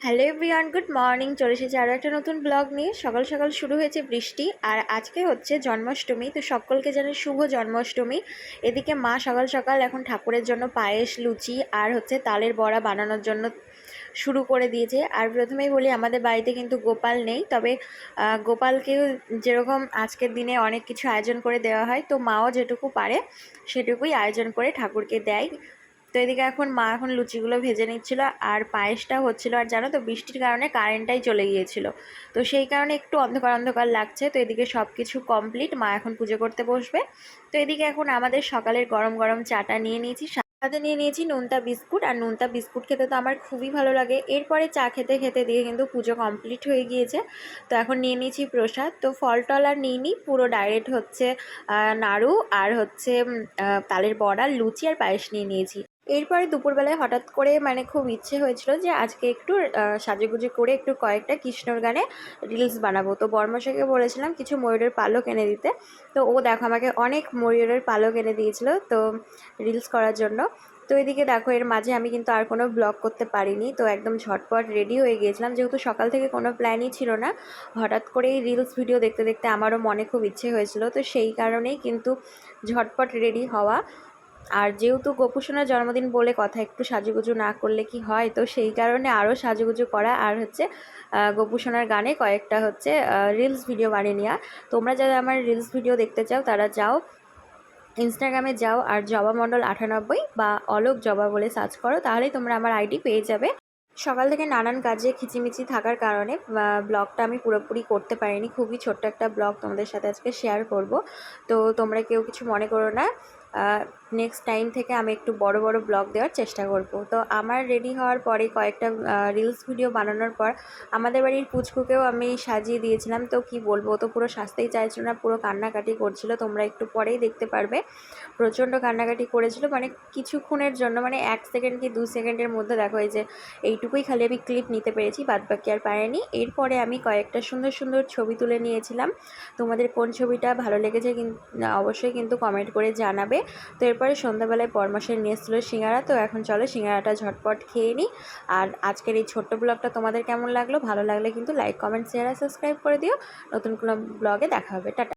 Hello everyone, good morning. চলে এসেছে আরও একটা নতুন ব্লগ নিয়ে। সকাল সকাল শুরু হয়েছে বৃষ্টি, আর আজকে হচ্ছে জন্মাষ্টমী। তো সকলকে জানাই শুভ জন্মাষ্টমী। এদিকে মা সকাল সকাল এখন ঠাকুরের জন্য পায়েস, লুচি আর হচ্ছে তালের বড়া বানানোর জন্য শুরু করে দিয়েছে। আর প্রথমেই বলি, আমাদের বাড়িতে কিন্তু গোপাল নেই, তবে গোপালকেও যেরকম আজকের দিনে অনেক কিছু আয়োজন করে দেওয়া হয়, তো মাও যেটুকু পারে সেটুকুই আয়োজন করে ঠাকুরকে দেয়। তো এদিকে মা এখন লুচিগুলো ভেজে নিচ্ছিল আর পায়েসটা হচ্ছিল। আর জানো তো, বৃষ্টির কারণে কারেন্টটাই চলে গিয়েছিল, তো সেই কারণে একটু অন্ধকার অন্ধকার লাগছে। তো এদিকে সব কিছু কমপ্লিট, মা এখন পুজো করতে বসবে। তো এদিকে এখন আমাদের সকালের গরম গরম চাটা নিয়ে নিয়েছি, সাথে নিয়ে নিয়েছি নোনতা বিস্কুট। আর নোনতা বিস্কুট খেতে তো আমার খুবই ভালো লাগে। এরপরে চা খেতে খেতে দিয়ে কিন্তু পুজো কমপ্লিট হয়ে গিয়েছে। তো এখন নিয়ে নিয়েছি প্রসাদ। তো ফল টল আর নিইনি, পুরো ডাইরেক্ট হচ্ছে নাড়ু আর হচ্ছে তালের বড়া, লুচি আর পায়েস নিয়ে নিয়েছি। এরপরে দুপুরবেলায় হঠাৎ করে খুব ইচ্ছে হয়েছিল যে আজকে একটু সাজুগুজু করে একটু কয়েকটা কৃষ্ণর গানে রিলস বানাবো। তো বর্মশাইকে বলেছিলাম কিছু ময়ূরের পালক এনে দিতে। তো ও দেখো আমাকে অনেক ময়ূরের পালক এনে দিয়েছিল তো রিলস করার জন্য। তো এদিকে দেখো, এর মাঝে আমি কিন্তু আর কোনো ব্লগ করতে পারিনি। তো একদম ঝটপট রেডি হয়ে গিয়েছিলাম, যেহেতু সকাল থেকে কোনো প্ল্যানই ছিল না। হঠাৎ করে এই রিলস ভিডিও দেখতে দেখতে আমারও মনে খুব ইচ্ছে হয়েছিল, তো সেই কারণেই কিন্তু ঝটপট রেডি হওয়া। আর যেহেতু গোপুসোনার জন্মদিন বলে কথা, একটু সাজুগুজু না করলে কি হয়, তো সেই কারণে আরও সাজুগুজু করা আর হচ্ছে গোপুসোনার গানে কয়েকটা হচ্ছে রিলস ভিডিও বানিয়ে নেওয়া। তোমরা যারা আমার রিলস ভিডিও দেখতে চাও তারা যাও, ইনস্টাগ্রামে যাও আর জবা মণ্ডল 98 বা অলোক জবা বলে সার্চ করো, তাহলেই তোমরা আমার আইডি পেয়ে যাবে। সকাল থেকে নানান কাজে খিচিমিচি থাকার কারণে ব্লগটা আমি পুরোপুরি করতে পারিনি। খুবই ছোট্ট একটা ব্লগ তোমাদের সাথে আজকে শেয়ার করব, তো তোমরা কেউ কিছু মনে করো না। নেক্সট টাইম থেকে আমি একটু বড় বড় ব্লগ দেওয়ার চেষ্টা করব। তো আমার রেডি হওয়ার পরে কয়েকটা রিলস ভিডিও বানানোর পর আমাদের বাড়ির পুচকুকেও আমি সাজিয়ে দিয়েছিলাম। তো কি বলবো, ও তো পুরো সাজতেই চাইছিল না, পুরো কান্নাকাটি করছিল। তোমরা একটু পরেই দেখতে পারবে, প্রচণ্ড কান্নাকাটি করেছিল। কিছুক্ষণের জন্য, 1 সেকেন্ড কি 2 সেকেন্ডের মধ্যে দেখো এই যে এইটুকুই খালি আমি ক্লিপ নিতে পেরেছি, বাদবাকি আর পারিনি। এরপরে আমি কয়েকটা সুন্দর সুন্দর ছবি তুলে নিয়েছিলাম। তোমাদের কোন ছবিটা ভালো লেগেছে অবশ্যই কিন্তু কমেন্ট করে জানাবে। তো এরপরে সন্ধ্যাবেলায় পরমাশাই নিয়ে এসেছিলো সিঙ্গারা। তো এখন চলো সিঙ্গারাটা ঝটপট খেয়ে নিই। আর আজকের এই ছোট্ট ব্লগটা তোমাদের কেমন লাগলো? ভালো লাগলে কিন্তু লাইক, কমেন্ট, শেয়ার আর সাবস্ক্রাইব করে দিও। নতুন কোনো ব্লগে দেখা হবে। টাটা।